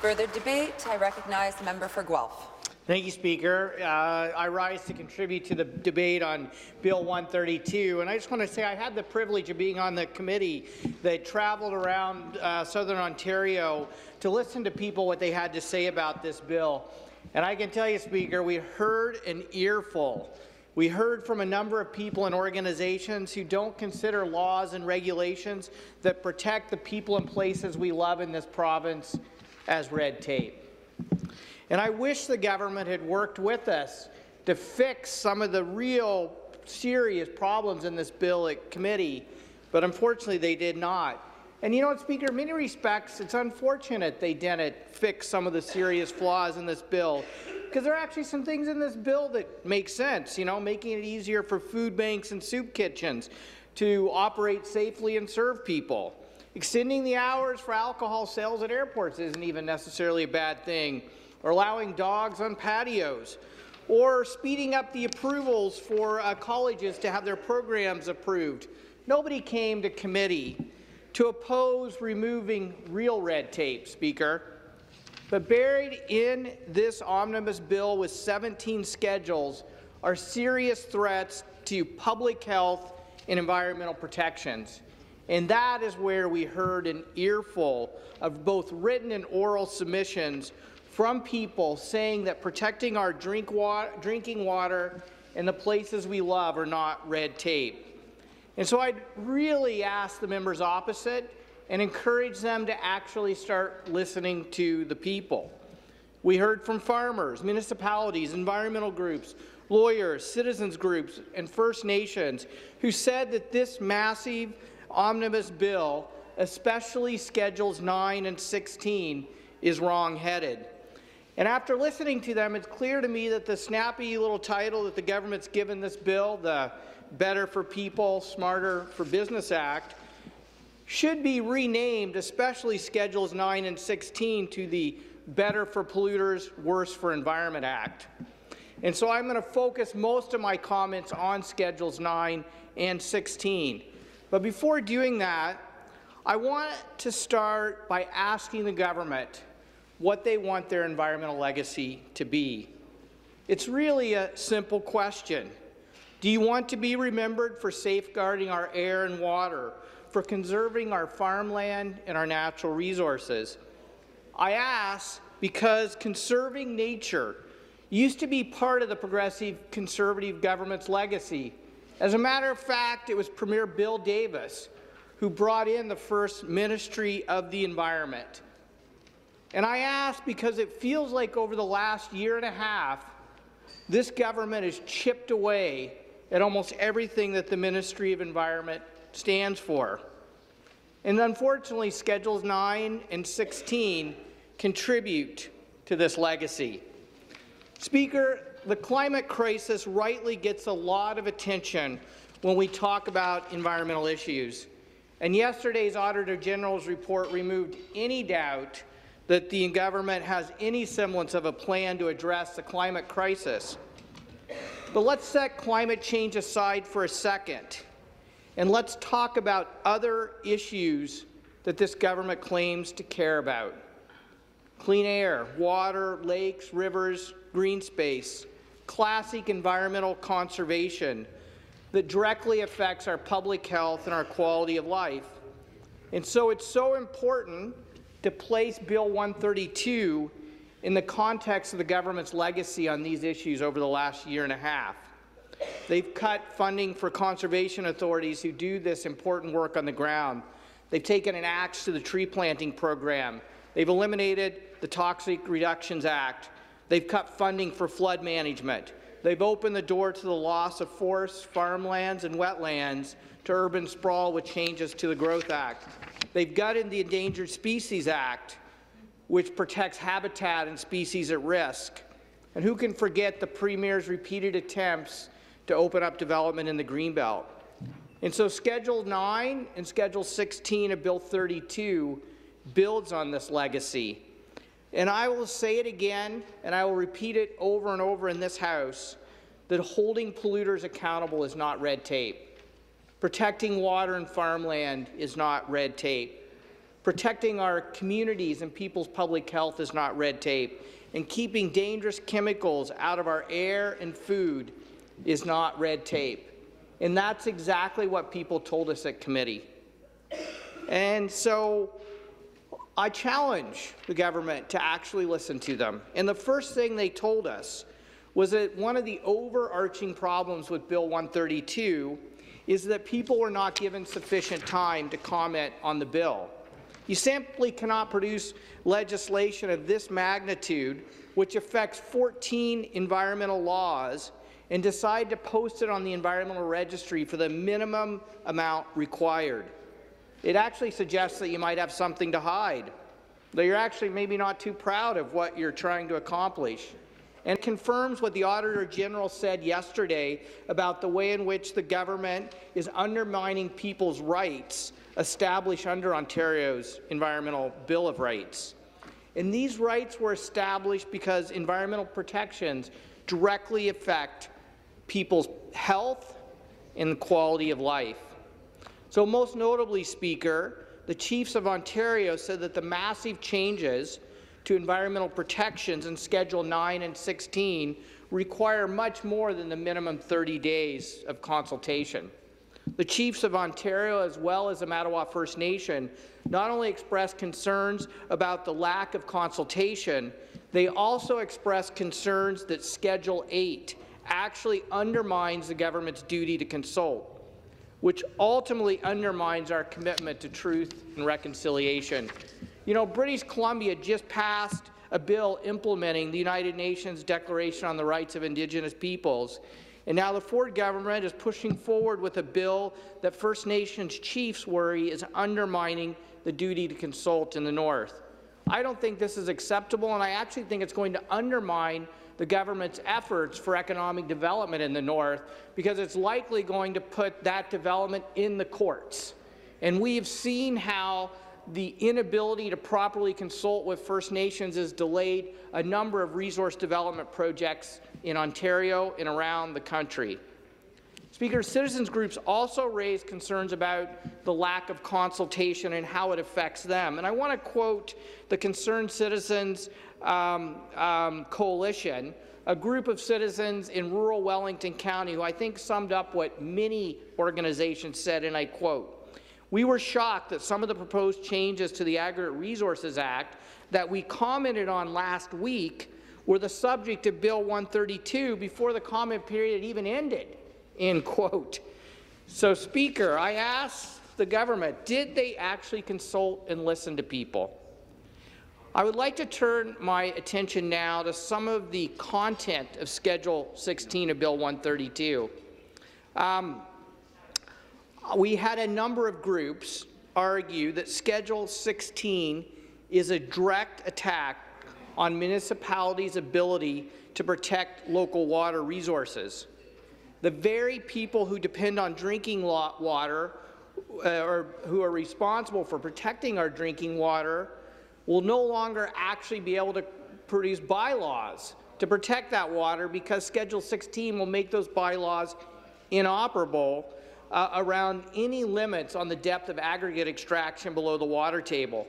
Further debate, I recognize the member for Guelph. Thank you, Speaker. I rise to contribute to the debate on Bill 132, and I just want to say I had the privilege of being on the committee that traveled around Southern Ontario to listen to people what they had to say about this bill. And I can tell you, Speaker, we heard an earful. We heard from a number of people and organizations who don't consider laws and regulations that protect the people and places we love in this province as red tape. And I wish the government had worked with us to fix some of the real serious problems in this bill at committee, but unfortunately they did not. And you know what, Speaker, in many respects, it's unfortunate they didn't fix some of the serious flaws in this bill, because there are actually some things in this bill that make sense, you know, making it easier for food banks and soup kitchens to operate safely and serve people. Extending the hours for alcohol sales at airports isn't even necessarily a bad thing, or allowing dogs on patios, or speeding up the approvals for colleges to have their programs approved. Nobody came to committee to oppose removing real red tape, Speaker. But buried in this omnibus bill with 17 schedules are serious threats to public health and environmental protections. And that is where we heard an earful of both written and oral submissions from people saying that protecting our drinking water and the places we love are not red tape. And so I'd really ask the members opposite and encourage them to actually start listening to the people. We heard from farmers, municipalities, environmental groups, lawyers, citizens groups, and First Nations who said that this massive omnibus bill, especially Schedules 9 and 16, is wrong-headed. And after listening to them, it's clear to me that the snappy little title that the government's given this bill, the Better for People, Smarter for Business Act, should be renamed, especially Schedules 9 and 16, to the Better for Polluters, Worse for Environment Act. And so I'm going to focus most of my comments on Schedules 9 and 16. But before doing that, I want to start by asking the government what they want their environmental legacy to be. It's really a simple question. Do you want to be remembered for safeguarding our air and water, for conserving our farmland and our natural resources? I ask because conserving nature used to be part of the progressive Conservative government's legacy. As a matter of fact, it was Premier Bill Davis who brought in the first Ministry of the Environment. And I ask because it feels like over the last year and a half, this government has chipped away at almost everything that the Ministry of Environment stands for. And unfortunately, Schedules 9 and 16 contribute to this legacy. Speaker, the climate crisis rightly gets a lot of attention when we talk about environmental issues. And yesterday's Auditor General's report removed any doubt that the government has any semblance of a plan to address the climate crisis. But let's set climate change aside for a second, and let's talk about other issues that this government claims to care about. Clean air, water, lakes, rivers, green space, classic environmental conservation that directly affects our public health and our quality of life. And so it's so important to place Bill 132 in the context of the government's legacy on these issues over the last year and a half. They've cut funding for conservation authorities who do this important work on the ground. They've taken an axe to the tree planting program. They've eliminated the Toxic Reductions Act. They've cut funding for flood management. They've opened the door to the loss of forests, farmlands and wetlands to urban sprawl with changes to the Growth Act. They've gutted the Endangered Species Act, which protects habitat and species at risk. And who can forget the Premier's repeated attempts to open up development in the Greenbelt? And so Schedule 9 and Schedule 16 of Bill 32 builds on this legacy. And I will say it again, and I will repeat it over and over in this House, that holding polluters accountable is not red tape. Protecting water and farmland is not red tape. Protecting our communities and people's public health is not red tape, and keeping dangerous chemicals out of our air and food is not red tape. And that's exactly what people told us at committee. And so I challenge the government to actually listen to them. And the first thing they told us was that one of the overarching problems with Bill 132 is that people were not given sufficient time to comment on the bill. You simply cannot produce legislation of this magnitude, which affects 14 environmental laws, and decide to post it on the environmental registry for the minimum amount required. It actually suggests that you might have something to hide, that you're actually maybe not too proud of what you're trying to accomplish. And it confirms what the Auditor General said yesterday about the way in which the government is undermining people's rights established under Ontario's Environmental Bill of Rights. And these rights were established because environmental protections directly affect people's health and quality of life. So most notably, Speaker, the Chiefs of Ontario said that the massive changes to environmental protections in Schedule 9 and 16 require much more than the minimum 30 days of consultation. The Chiefs of Ontario, as well as the Mattawa First Nation, not only expressed concerns about the lack of consultation, they also expressed concerns that Schedule 8 actually undermines the government's duty to consult, which ultimately undermines our commitment to truth and reconciliation. You know, British Columbia just passed a bill implementing the United Nations Declaration on the Rights of Indigenous Peoples, and now the Ford government is pushing forward with a bill that First Nations chiefs worry is undermining the duty to consult in the North. I don't think this is acceptable, and I actually think it's going to undermine the government's efforts for economic development in the North, because it's likely going to put that development in the courts. And we've seen how the inability to properly consult with First Nations has delayed a number of resource development projects in Ontario and around the country. Speaker, citizens groups also raised concerns about the lack of consultation and how it affects them. And I want to quote the Concerned Citizens Coalition, a group of citizens in rural Wellington County who I think summed up what many organizations said, and I quote, "We were shocked that some of the proposed changes to the Aggregate Resources Act that we commented on last week were the subject of Bill 132 before the comment period even ended." End quote. So, Speaker, I asked the government, did they actually consult and listen to people? I would like to turn my attention now to some of the content of Schedule 16 of Bill 132. We had a number of groups argue that Schedule 16 is a direct attack on municipalities' ability to protect local water resources. The very people who depend on drinking water or who are responsible for protecting our drinking water will no longer actually be able to produce bylaws to protect that water, because Schedule 16 will make those bylaws inoperable around any limits on the depth of aggregate extraction below the water table.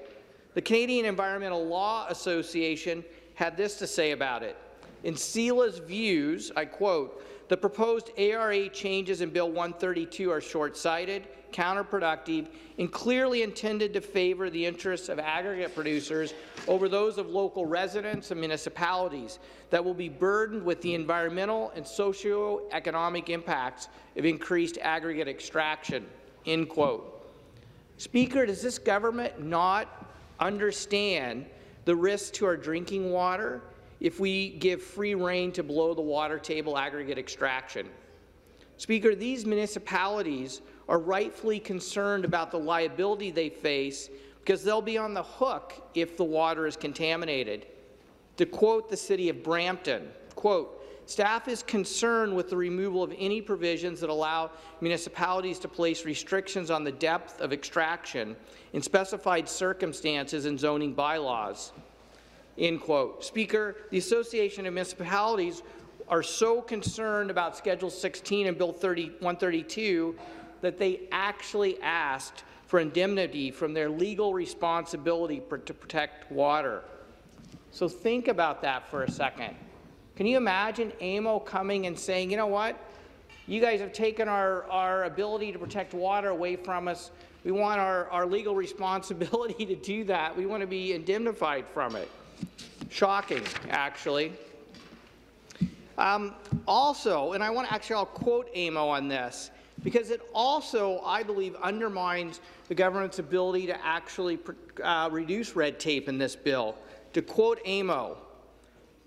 The Canadian Environmental Law Association had this to say about it. In CELA's views, I quote, "The proposed ARA changes in Bill 132 are short-sighted, counterproductive, and clearly intended to favour the interests of aggregate producers over those of local residents and municipalities that will be burdened with the environmental and socio-economic impacts of increased aggregate extraction." End quote. Speaker, does this government not understand the risks to our drinking water if we give free rein to below the water table aggregate extraction? Speaker, these municipalities are rightfully concerned about the liability they face because they'll be on the hook if the water is contaminated. To quote the City of Brampton, quote, "Staff is concerned with the removal of any provisions that allow municipalities to place restrictions on the depth of extraction in specified circumstances in zoning bylaws." End quote. Speaker, the Association of Municipalities are so concerned about Schedule 16 and Bill 132 that they actually asked for indemnity from their legal responsibility to protect water. So think about that for a second. Can you imagine AMO coming and saying, you know what, you guys have taken our ability to protect water away from us. We want our legal responsibility to do that. We want to be indemnified from it. Shocking, actually. Also, and I'll quote AMO on this, because it also, I believe, undermines the government's ability to actually reduce red tape in this bill. To quote AMO,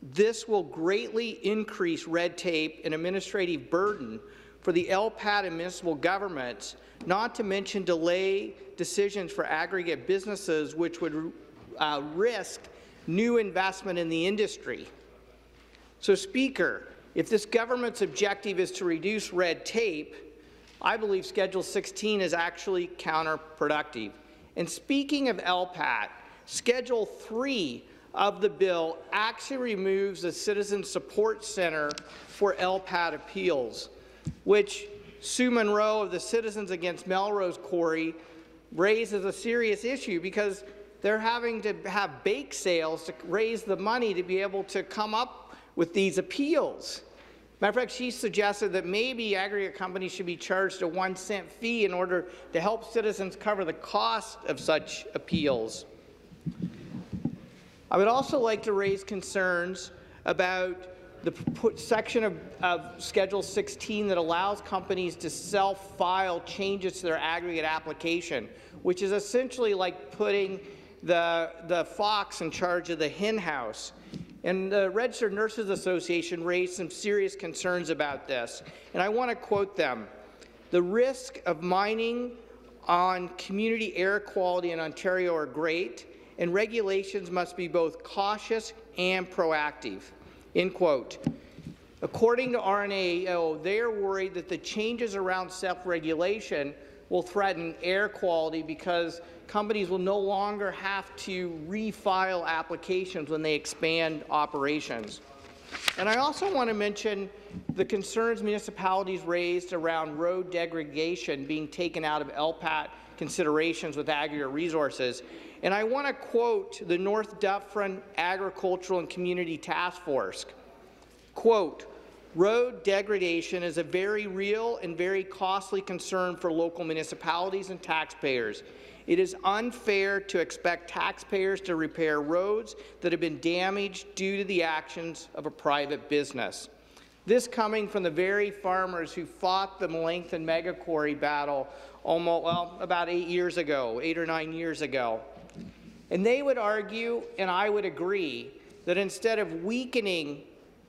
this will greatly increase red tape and administrative burden for the LPAT and municipal governments, not to mention delay decisions for aggregate businesses, which would risk new investment in the industry. So, Speaker, if this government's objective is to reduce red tape, I believe Schedule 16 is actually counterproductive. And speaking of LPAT, Schedule 3 of the bill actually removes the Citizen Support Centre for LPAT appeals, which Sue Monroe of the Citizens Against Melrose Quarry raises a serious issue, because they're having to have bake sales to raise the money to be able to come up with these appeals. Matter of fact, she suggested that maybe aggregate companies should be charged a 1-cent fee in order to help citizens cover the cost of such appeals. I would also like to raise concerns about the section of Schedule 16 that allows companies to self-file changes to their aggregate application, which is essentially like putting the fox in charge of the hen house. And the Registered Nurses Association raised some serious concerns about this, and I want to quote them. The risk of mining on community air quality in Ontario are great, and regulations must be both cautious and proactive. End quote. According to RNAO, they are worried that the changes around self-regulation will threaten air quality because companies will no longer have to refile applications when they expand operations. And I also want to mention the concerns municipalities raised around road degradation being taken out of LPAT considerations with aggregate resources. And I want to quote the North Dufferin Agricultural and Community Task Force. Quote, road degradation is a very real and very costly concern for local municipalities and taxpayers. It is unfair to expect taxpayers to repair roads that have been damaged due to the actions of a private business. This coming from the very farmers who fought the Melanchthon mega quarry battle about 8 or 9 years ago. And they would argue, and I would agree, that instead of weakening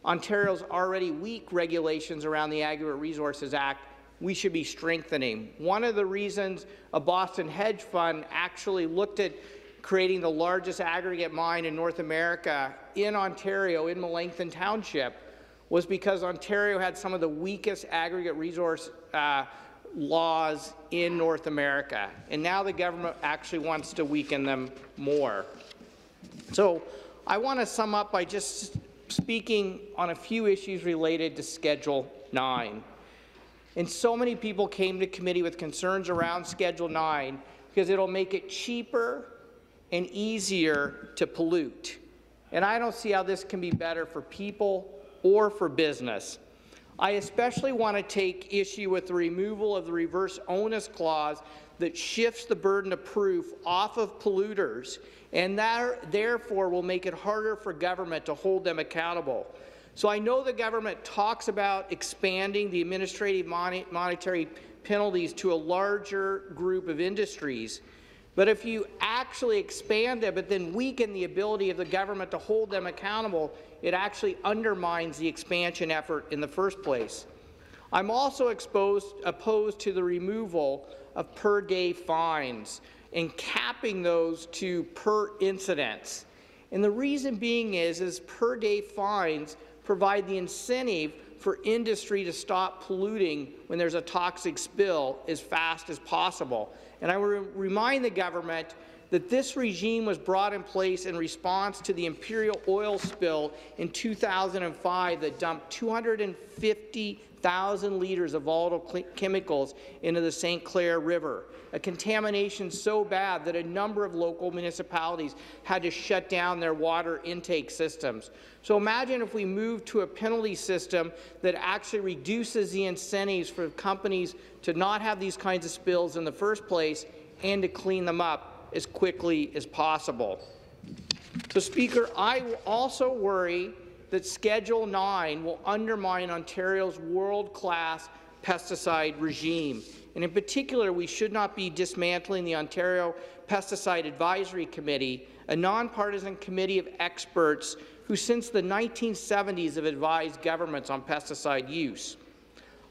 Ontario's already weak regulations around the Aggregate Resources Act, we should be strengthening. One of the reasons a Boston hedge fund actually looked at creating the largest aggregate mine in North America in Ontario, in Melanchthon Township, was because Ontario had some of the weakest aggregate resource laws in North America. And now the government actually wants to weaken them more. So I want to sum up by just speaking on a few issues related to Schedule 9. And so many people came to committee with concerns around Schedule 9 because it'll make it cheaper and easier to pollute. And I don't see how this can be better for people or for business. I especially want to take issue with the removal of the reverse onus clause that shifts the burden of proof off of polluters, and that therefore will make it harder for government to hold them accountable. So I know the government talks about expanding the administrative monetary penalties to a larger group of industries, but if you actually expand it but then weaken the ability of the government to hold them accountable, it actually undermines the expansion effort in the first place. I'm also opposed to the removal of per-day fines and capping those to per incidents. And the reason being is per-day fines provide the incentive for industry to stop polluting when there's a toxic spill as fast as possible. And I will remind the government that this regime was brought in place in response to the Imperial oil spill in 2005 that dumped 250,000 litres of volatile chemicals into the St. Clair River, a contamination so bad that a number of local municipalities had to shut down their water intake systems. So imagine if we move to a penalty system that actually reduces the incentives for companies to not have these kinds of spills in the first place and to clean them up as quickly as possible. So, Speaker, I also worry that Schedule 9 will undermine Ontario's world-class pesticide regime. And in particular, we should not be dismantling the Ontario Pesticide Advisory Committee, a nonpartisan committee of experts who since the 1970s have advised governments on pesticide use.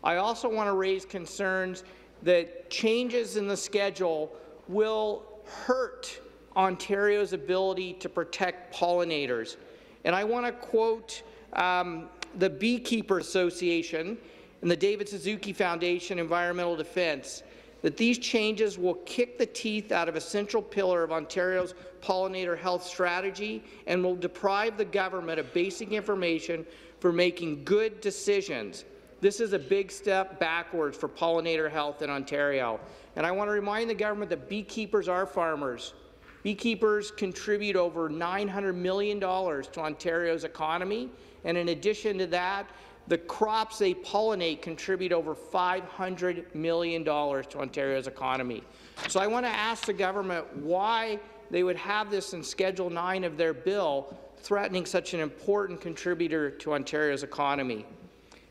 I also want to raise concerns that changes in the schedule will hurt Ontario's ability to protect pollinators. And I want to quote the Beekeepers Association and the David Suzuki Foundation Environmental Defence, that these changes will kick the teeth out of a central pillar of Ontario's pollinator health strategy and will deprive the government of basic information for making good decisions. This is a big step backwards for pollinator health in Ontario. And I want to remind the government that beekeepers are farmers. Beekeepers contribute over $900 million to Ontario's economy, and in addition to that, the crops they pollinate contribute over $500 million to Ontario's economy. So I want to ask the government why they would have this in Schedule 9 of their bill, threatening such an important contributor to Ontario's economy.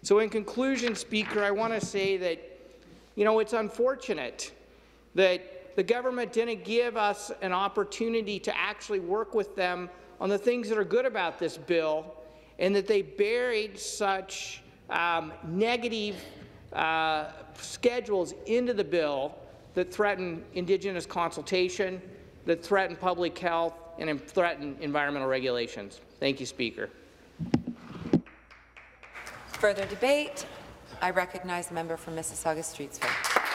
So in conclusion, Speaker, I want to say that, it's unfortunate that the government didn't give us an opportunity to actually work with them on the things that are good about this bill, and that they buried such negative schedules into the bill that threaten Indigenous consultation, that threaten public health, and threaten environmental regulations. Thank you, Speaker. Further debate. I recognize the member from Mississauga-Streetsville.